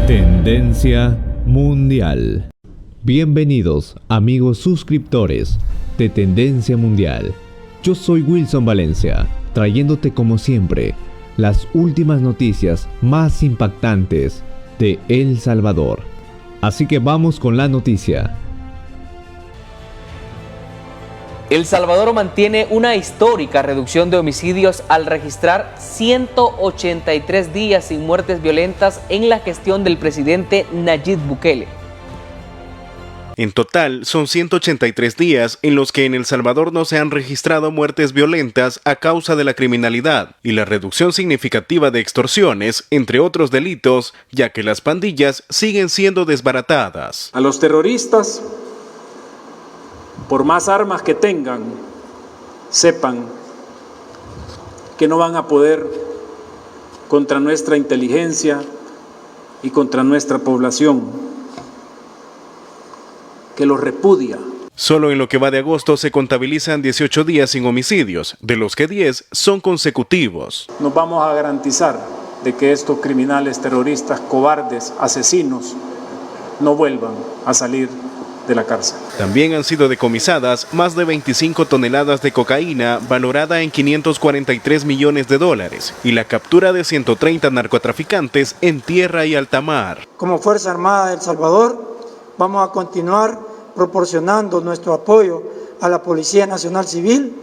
Tendencia Mundial. Bienvenidos, amigos suscriptores de Tendencia Mundial. Yo soy Wilson Valencia, trayéndote como siempre las últimas noticias más impactantes de El Salvador. Así que vamos con la noticia. El Salvador mantiene una histórica reducción de homicidios al registrar 183 días sin muertes violentas en la gestión del presidente Nayib Bukele. En total, son 183 días en los que en El Salvador no se han registrado muertes violentas a causa de la criminalidad y la reducción significativa de extorsiones, entre otros delitos, ya que las pandillas siguen siendo desbaratadas. A los terroristas, por más armas que tengan, sepan que no van a poder contra nuestra inteligencia y contra nuestra población, que los repudia. Solo en lo que va de agosto se contabilizan 18 días sin homicidios, de los que 10 son consecutivos. Nos vamos a garantizar de que estos criminales, terroristas, cobardes, asesinos, no vuelvan a salir de la cárcel. También han sido decomisadas más de 25 toneladas de cocaína valorada en $543 millones y la captura de 130 narcotraficantes en tierra y alta mar. Como Fuerza Armada de El Salvador, vamos a continuar proporcionando nuestro apoyo a la Policía Nacional Civil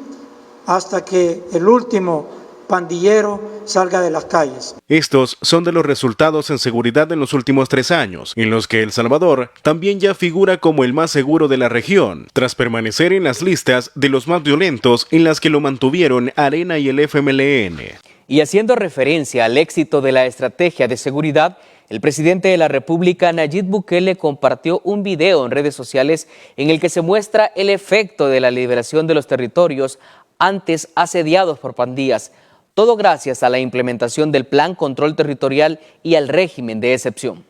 hasta que el último pandillero salga de las calles. Estos son de los resultados en seguridad en los últimos 3 años, en los que El Salvador también ya figura como el más seguro de la región, tras permanecer en las listas de los más violentos en las que lo mantuvieron Arena y el FMLN. Y haciendo referencia al éxito de la estrategia de seguridad, el presidente de la República, Nayib Bukele, compartió un video en redes sociales en el que se muestra el efecto de la liberación de los territorios antes asediados por pandillas. Todo gracias a la implementación del Plan Control Territorial y al régimen de excepción.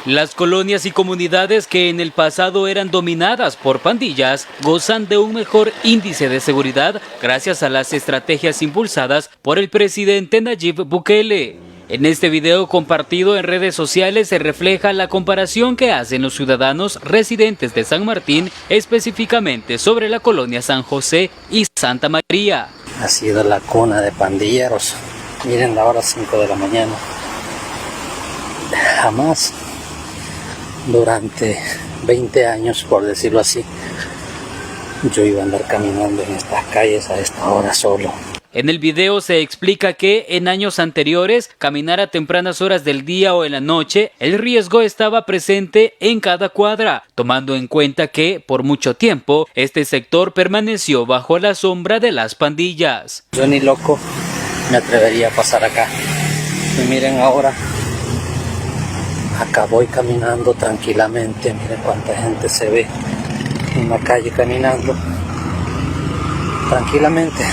Las colonias y comunidades que en el pasado eran dominadas por pandillas gozan de un mejor índice de seguridad gracias a las estrategias impulsadas por el presidente Nayib Bukele. En este video compartido en redes sociales se refleja la comparación que hacen los ciudadanos residentes de San Martín, específicamente sobre la colonia San José y Santa María. Ha sido la cuna de pandilleros. Miren la hora 5 de la mañana. Jamás, durante 20 años, por decirlo así, yo iba a andar caminando en estas calles a esta hora solo. En el video se explica que en años anteriores, caminar a tempranas horas del día o en la noche, el riesgo estaba presente en cada cuadra, tomando en cuenta que, por mucho tiempo, este sector permaneció bajo la sombra de las pandillas. Yo ni loco me atrevería a pasar acá. Y miren ahora, acá voy caminando tranquilamente, miren cuánta gente se ve en la calle caminando tranquilamente.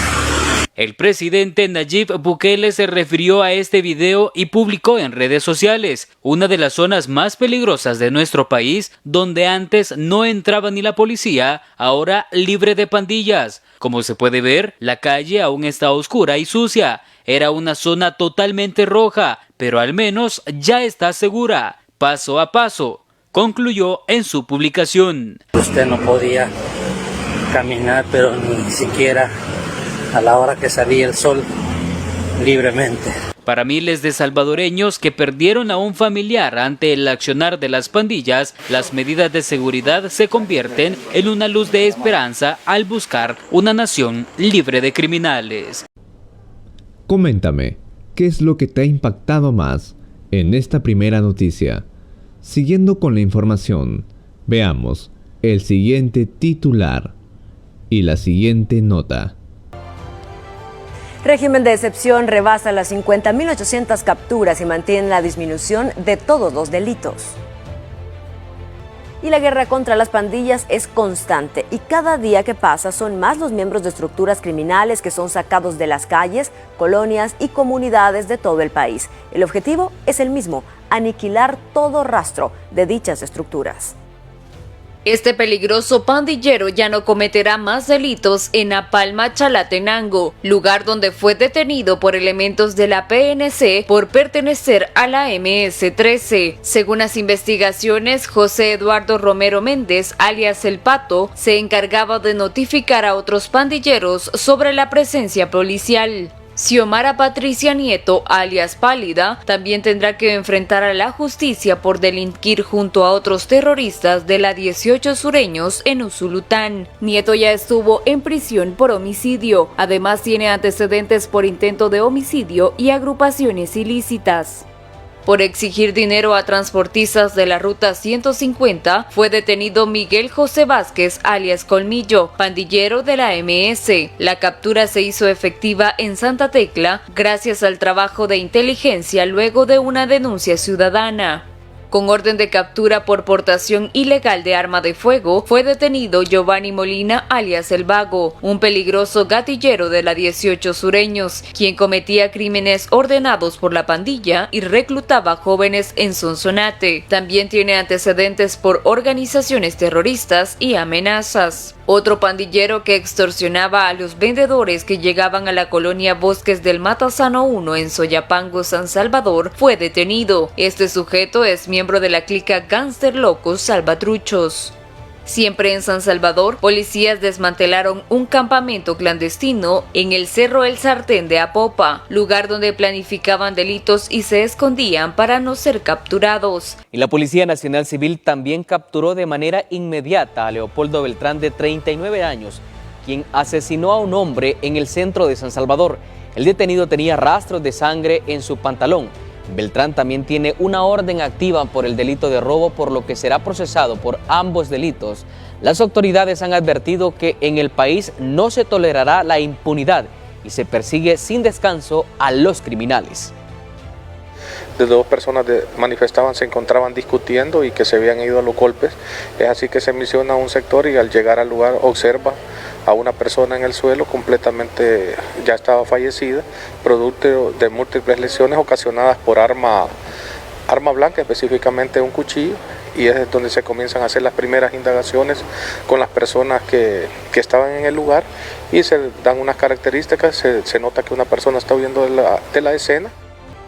El presidente Nayib Bukele se refirió a este video y publicó en redes sociales: una de las zonas más peligrosas de nuestro país, donde antes no entraba ni la policía, ahora libre de pandillas. Como se puede ver, la calle aún está oscura y sucia. Era una zona totalmente roja, pero al menos ya está segura, paso a paso, concluyó en su publicación. Usted no podía caminar, pero ni siquiera a la hora que salía el sol, libremente. Para miles de salvadoreños que perdieron a un familiar ante el accionar de las pandillas, las medidas de seguridad se convierten en una luz de esperanza al buscar una nación libre de criminales. Coméntame, ¿qué es lo que te ha impactado más en esta primera noticia? Siguiendo con la información, veamos el siguiente titular y la siguiente nota. Régimen de excepción rebasa las 50.800 capturas y mantiene la disminución de todos los delitos. Y la guerra contra las pandillas es constante y cada día que pasa son más los miembros de estructuras criminales que son sacados de las calles, colonias y comunidades de todo el país. El objetivo es el mismo: aniquilar todo rastro de dichas estructuras. Este peligroso pandillero ya no cometerá más delitos en Apalma, Chalatenango, lugar donde fue detenido por elementos de la PNC por pertenecer a la MS-13. Según las investigaciones, José Eduardo Romero Méndez, alias El Pato, se encargaba de notificar a otros pandilleros sobre la presencia policial. Xiomara Patricia Nieto, alias Pálida, también tendrá que enfrentar a la justicia por delinquir junto a otros terroristas de la 18 Sureños en Usulután. Nieto ya estuvo en prisión por homicidio. Además, tiene antecedentes por intento de homicidio y agrupaciones ilícitas. Por exigir dinero a transportistas de la Ruta 150, fue detenido Miguel José Vázquez, alias Colmillo, pandillero de la MS. La captura se hizo efectiva en Santa Tecla gracias al trabajo de inteligencia luego de una denuncia ciudadana. Con orden de captura por portación ilegal de arma de fuego, fue detenido Giovanni Molina, alias El Vago, un peligroso gatillero de la 18 Sureños, quien cometía crímenes ordenados por la pandilla y reclutaba jóvenes en Sonsonate. También tiene antecedentes por organizaciones terroristas y amenazas. Otro pandillero que extorsionaba a los vendedores que llegaban a la colonia Bosques del Matasano 1 en Soyapango, San Salvador, fue detenido. Este sujeto es miembro de la clica Gánster Locos Salvatruchos. Siempre en San Salvador, policías desmantelaron un campamento clandestino en el Cerro El Sartén de Apopa, lugar donde planificaban delitos y se escondían para no ser capturados. Y la Policía Nacional Civil también capturó de manera inmediata a Leopoldo Beltrán, de 39 años, quien asesinó a un hombre en el centro de San Salvador. El detenido tenía rastros de sangre en su pantalón. Beltrán también tiene una orden activa por el delito de robo, por lo que será procesado por ambos delitos. Las autoridades han advertido que en el país no se tolerará la impunidad y se persigue sin descanso a los criminales. De dos personas manifestaban, se encontraban discutiendo y que se habían ido a los golpes. Es así que se misiona a un sector y al llegar al lugar observa a una persona en el suelo completamente, ya estaba fallecida, producto de múltiples lesiones ocasionadas por arma blanca, específicamente un cuchillo, y es donde se comienzan a hacer las primeras indagaciones con las personas que estaban en el lugar y se dan unas características, se nota que una persona está huyendo de la escena.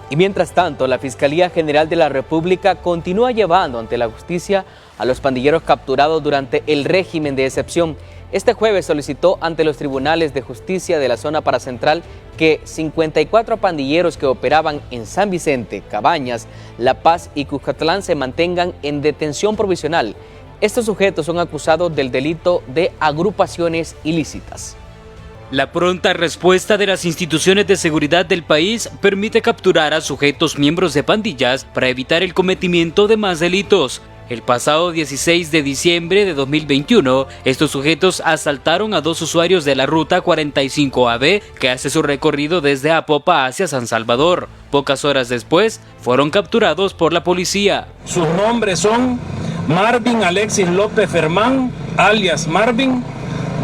Y mientras tanto, la Fiscalía General de la República continúa llevando ante la justicia a los pandilleros capturados durante el régimen de excepción. Este jueves solicitó ante los tribunales de justicia de la zona paracentral que 54 pandilleros que operaban en San Vicente, Cabañas, La Paz y Cuscatlán se mantengan en detención provisional. Estos sujetos son acusados del delito de agrupaciones ilícitas. La pronta respuesta de las instituciones de seguridad del país permite capturar a sujetos miembros de pandillas para evitar el cometimiento de más delitos. El pasado 16 de diciembre de 2021, estos sujetos asaltaron a dos usuarios de la ruta 45AB que hace su recorrido desde Apopa hacia San Salvador. Pocas horas después, fueron capturados por la policía. Sus nombres son Marvin Alexis López Fermán, alias Marvin,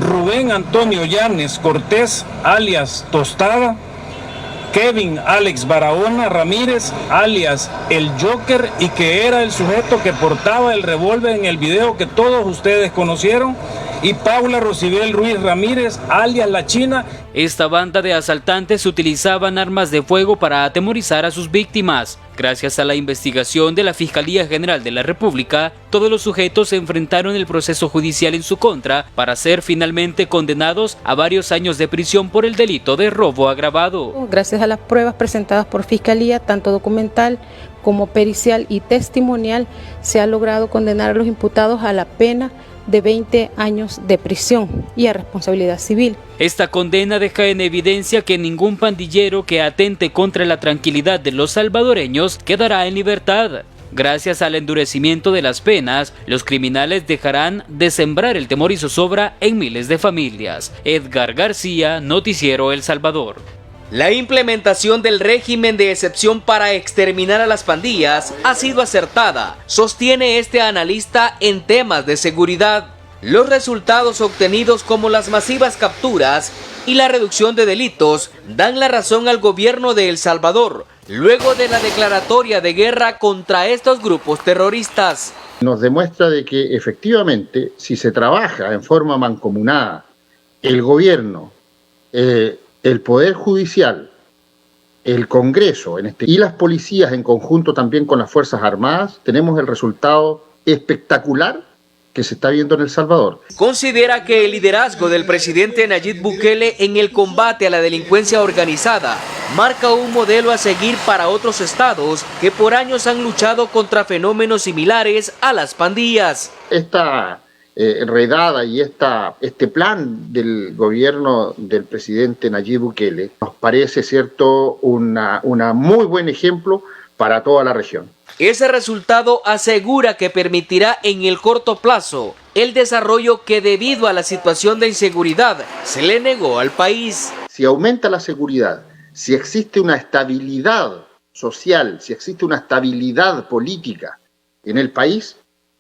Rubén Antonio Llanes Cortés, alias Tostada, Kevin Alex Barahona Ramírez, alias El Joker, y que era el sujeto que portaba el revólver en el video que todos ustedes conocieron, y Paula Rosibel Ruiz Ramírez, alias La China. Esta banda de asaltantes utilizaban armas de fuego para atemorizar a sus víctimas. Gracias a la investigación de la Fiscalía General de la República, todos los sujetos enfrentaron el proceso judicial en su contra para ser finalmente condenados a varios años de prisión por el delito de robo agravado. Gracias a las pruebas presentadas por Fiscalía, tanto documental como pericial y testimonial, se ha logrado condenar a los imputados a la pena de 20 años de prisión y a responsabilidad civil. Esta condena deja en evidencia que ningún pandillero que atente contra la tranquilidad de los salvadoreños quedará en libertad. Gracias al endurecimiento de las penas, los criminales dejarán de sembrar el temor y zozobra en miles de familias. Edgar García, Noticiero El Salvador. La implementación del régimen de excepción para exterminar a las pandillas ha sido acertada, sostiene este analista en temas de seguridad. Los resultados obtenidos, como las masivas capturas y la reducción de delitos, dan la razón al gobierno de El Salvador. luego de la declaratoria de guerra contra estos grupos terroristas. Nos demuestra de que efectivamente, si se trabaja en forma mancomunada, el gobierno, el Poder Judicial, el Congreso y las policías en conjunto también con las Fuerzas Armadas, tenemos el resultado espectacular que se está viendo en El Salvador. Considera que el liderazgo del presidente Nayib Bukele en el combate a la delincuencia organizada marca un modelo a seguir para otros estados que por años han luchado contra fenómenos similares a las pandillas. Esta redada y este plan del gobierno del presidente Nayib Bukele nos parece, cierto, una muy buen ejemplo para toda la región. Ese resultado asegura que permitirá en el corto plazo el desarrollo que debido a la situación de inseguridad se le negó al país. Si aumenta la seguridad, si existe una estabilidad social, si existe una estabilidad política en el país,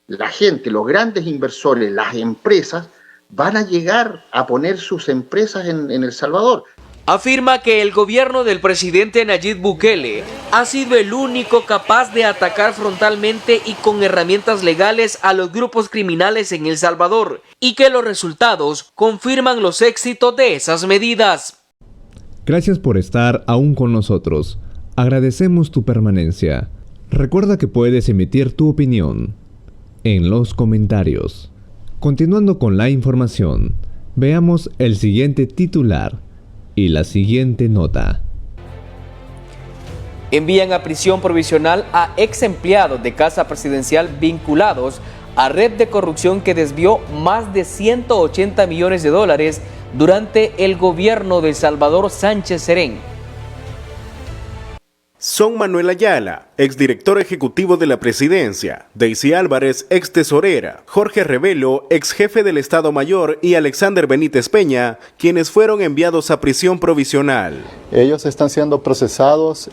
la gente, los grandes inversores, las empresas van a llegar a poner sus empresas en El Salvador. Afirma que el gobierno del presidente Nayib Bukele ha sido el único capaz de atacar frontalmente y con herramientas legales a los grupos criminales en El Salvador y que los resultados confirman los éxitos de esas medidas. Gracias por estar aún con nosotros. Agradecemos tu permanencia. Recuerda que puedes emitir tu opinión en los comentarios. Continuando con la información, veamos el siguiente titular y la siguiente nota. Envían a prisión provisional a ex empleados de Casa Presidencial vinculados a red de corrupción que desvió más de 180 millones de dólares durante el gobierno de Salvador Sánchez Serén. Son Manuel Ayala, exdirector ejecutivo de la Presidencia, Daisy Álvarez, ex tesorera, Jorge Revelo, ex jefe del Estado Mayor y Alexander Benítez Peña, quienes fueron enviados a prisión provisional. Ellos están siendo procesados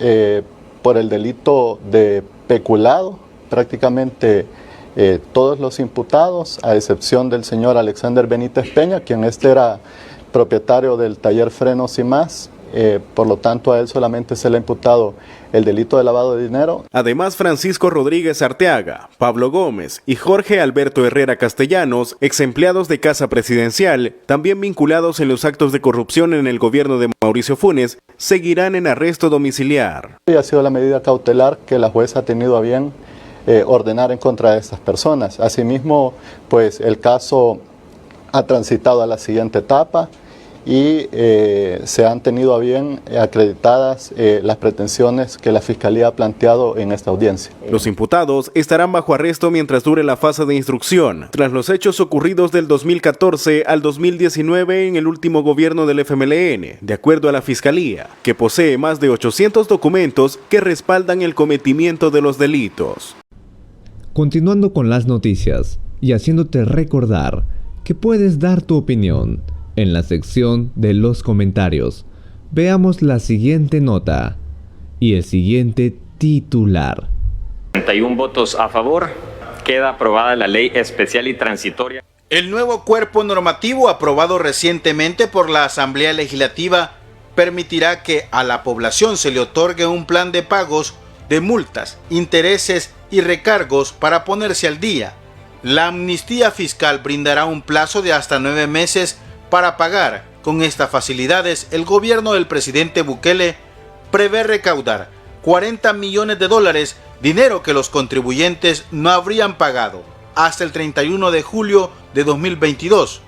por el delito de peculado, prácticamente todos los imputados, a excepción del señor Alexander Benítez Peña, quien era propietario del taller Frenos y Más. Por lo tanto, a él solamente se le ha imputado el delito de lavado de dinero. Además, Francisco Rodríguez Arteaga, Pablo Gómez y Jorge Alberto Herrera Castellanos, ex empleados de Casa Presidencial, también vinculados en los actos de corrupción en el gobierno de Mauricio Funes, seguirán en arresto domiciliar. Ha sido la medida cautelar que la jueza ha tenido a bien ordenar en contra de estas personas. Asimismo, pues el caso ha transitado a la siguiente etapa y se han tenido a bien acreditadas las pretensiones que la Fiscalía ha planteado en esta audiencia. Los imputados estarán bajo arresto mientras dure la fase de instrucción, tras los hechos ocurridos del 2014 al 2019 en el último gobierno del FMLN, de acuerdo a la Fiscalía, que posee más de 800 documentos que respaldan el cometimiento de los delitos. Continuando con las noticias y haciéndote recordar que puedes dar tu opinión en la sección de los comentarios, veamos la siguiente nota y el siguiente titular. 31 votos a favor, queda aprobada la ley especial y transitoria. El nuevo cuerpo normativo aprobado recientemente por la Asamblea Legislativa permitirá que a la población se le otorgue un plan de pagos de multas, intereses y recargos para ponerse al día. La amnistía fiscal brindará un plazo de hasta 9 meses para pagar. Con estas facilidades, el gobierno del presidente Bukele prevé recaudar 40 millones de dólares, dinero que los contribuyentes no habrían pagado hasta el 31 de julio de 2022.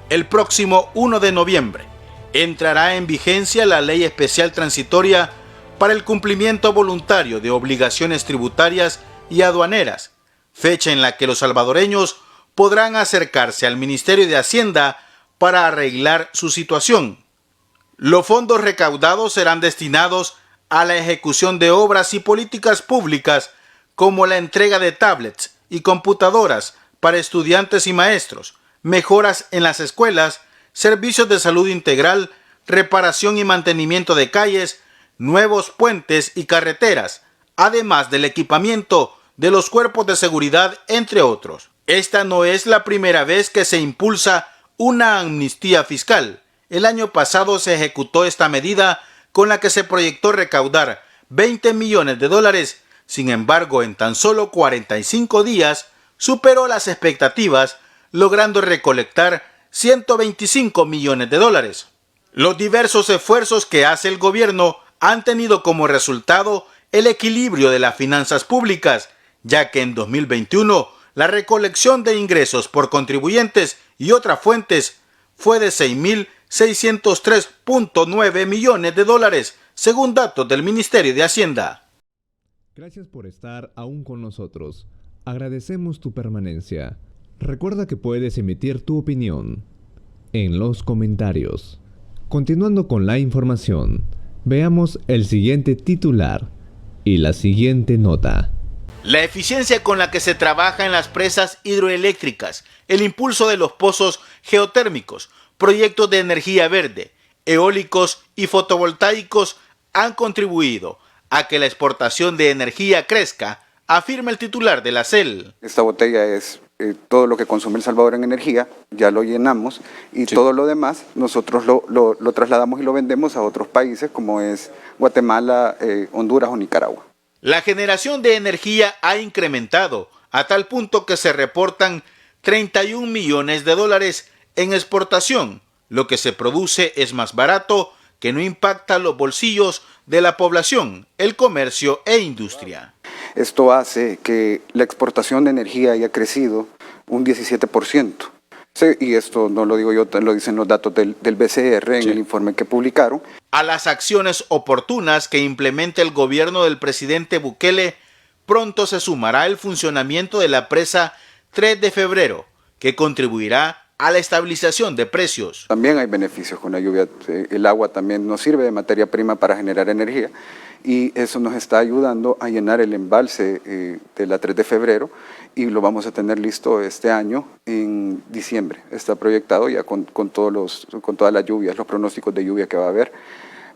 El próximo 1 de noviembre entrará en vigencia la Ley Especial Transitoria para el cumplimiento voluntario de obligaciones tributarias y aduaneras, fecha en la que los salvadoreños podrán acercarse al Ministerio de Hacienda para arreglar su situación. Los fondos recaudados serán destinados a la ejecución de obras y políticas públicas como la entrega de tablets y computadoras para estudiantes y maestros, mejoras en las escuelas, servicios de salud integral, reparación y mantenimiento de calles, nuevos puentes y carreteras, además del equipamiento de los cuerpos de seguridad, entre otros. Esta no es la primera vez que se impulsa una amnistía fiscal. El año pasado se ejecutó esta medida con la que se proyectó recaudar $20 millones. Sin embargo, en tan solo 45 días superó las expectativas, logrando recolectar $125 millones. Los diversos esfuerzos que hace el gobierno han tenido como resultado el equilibrio de las finanzas públicas, ya que en 2021 la recolección de ingresos por contribuyentes y otras fuentes fue de $6.603.9 millones, según datos del Ministerio de Hacienda. Gracias por estar aún con nosotros. Agradecemos tu permanencia. Recuerda que puedes emitir tu opinión en los comentarios. Continuando con la información, veamos el siguiente titular y la siguiente nota. La eficiencia con la que se trabaja en las presas hidroeléctricas, el impulso de los pozos geotérmicos, proyectos de energía verde, eólicos y fotovoltaicos han contribuido a que la exportación de energía crezca, afirma el titular de la CEL. Esta botella es todo lo que consume El Salvador en energía, ya lo llenamos y todo lo demás nosotros lo trasladamos y lo vendemos a otros países como es Guatemala, Honduras o Nicaragua. La generación de energía ha incrementado a tal punto que se reportan $31 millones en exportación. Lo que se produce es más barato, que no impacta los bolsillos de la población, el comercio e industria. Esto hace que la exportación de energía haya crecido un 17%. Sí, y esto no lo digo yo, lo dicen los datos del BCR en el informe que publicaron. A las acciones oportunas que implementa el gobierno del presidente Bukele, pronto se sumará el funcionamiento de la presa 3 de febrero, que contribuirá a la estabilización de precios. También hay beneficios con la lluvia. El agua también nos sirve de materia prima para generar energía y eso nos está ayudando a llenar el embalse de la 3 de febrero y lo vamos a tener listo este año en diciembre. Está proyectado ya con todas las lluvias, los pronósticos de lluvia que va a haber,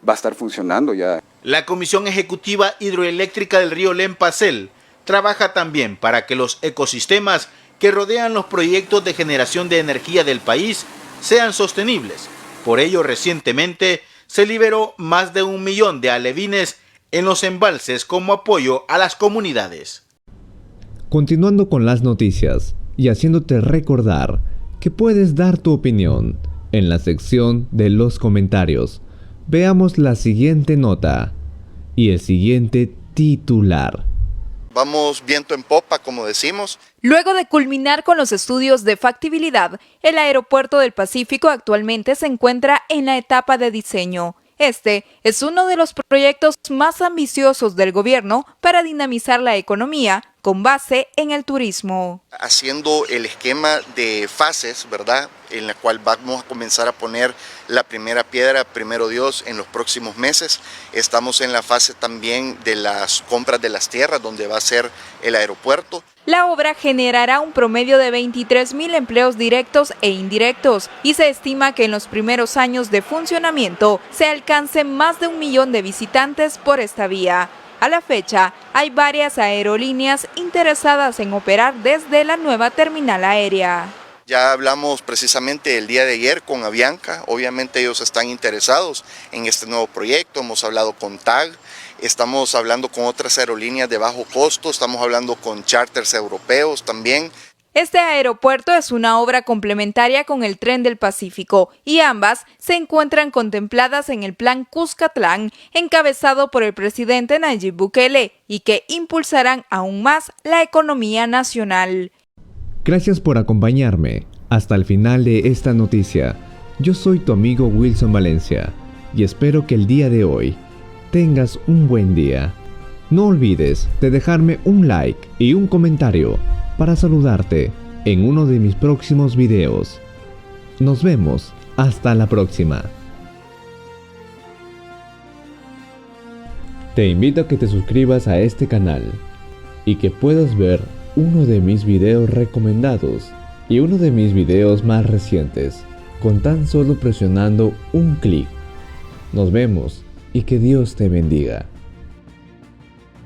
va a estar funcionando ya. La Comisión Ejecutiva Hidroeléctrica del Río Lempa CEL trabaja también para que los ecosistemas que rodean los proyectos de generación de energía del país sean sostenibles. Por ello, recientemente se liberó más de 1 millón de alevines en los embalses como apoyo a las comunidades. Continuando con las noticias y haciéndote recordar que puedes dar tu opinión en la sección de los comentarios, veamos la siguiente nota y el siguiente titular. Vamos viento en popa, como decimos. Luego de culminar con los estudios de factibilidad, el Aeropuerto del Pacífico actualmente se encuentra en la etapa de diseño. Este es uno de los proyectos más ambiciosos del gobierno para dinamizar la economía con base en el turismo. Haciendo el esquema de fases, ¿verdad?, en la cual vamos a comenzar a poner la primera piedra, primero Dios, en los próximos meses. Estamos en la fase también de las compras de las tierras, donde va a ser el aeropuerto. La obra generará un promedio de 23,000 empleos directos e indirectos y se estima que en los primeros años de funcionamiento se alcancen más de 1 millón de visitantes por esta vía. A la fecha, hay varias aerolíneas interesadas en operar desde la nueva terminal aérea. Ya hablamos precisamente el día de ayer con Avianca, obviamente ellos están interesados en este nuevo proyecto, hemos hablado con TAG, estamos hablando con otras aerolíneas de bajo costo, estamos hablando con charters europeos también. Este aeropuerto es una obra complementaria con el Tren del Pacífico y ambas se encuentran contempladas en el Plan Cuscatlán, encabezado por el presidente Nayib Bukele, y que impulsarán aún más la economía nacional. Gracias por acompañarme hasta el final de esta noticia. Yo soy tu amigo Wilson Valencia y espero que el día de hoy tengas un buen día. No olvides de dejarme un like y un comentario para saludarte en uno de mis próximos videos. Nos vemos hasta la próxima. Te invito a que te suscribas a este canal y que puedas ver uno de mis videos recomendados y uno de mis videos más recientes con tan solo presionando un clic. Nos vemos y que Dios te bendiga.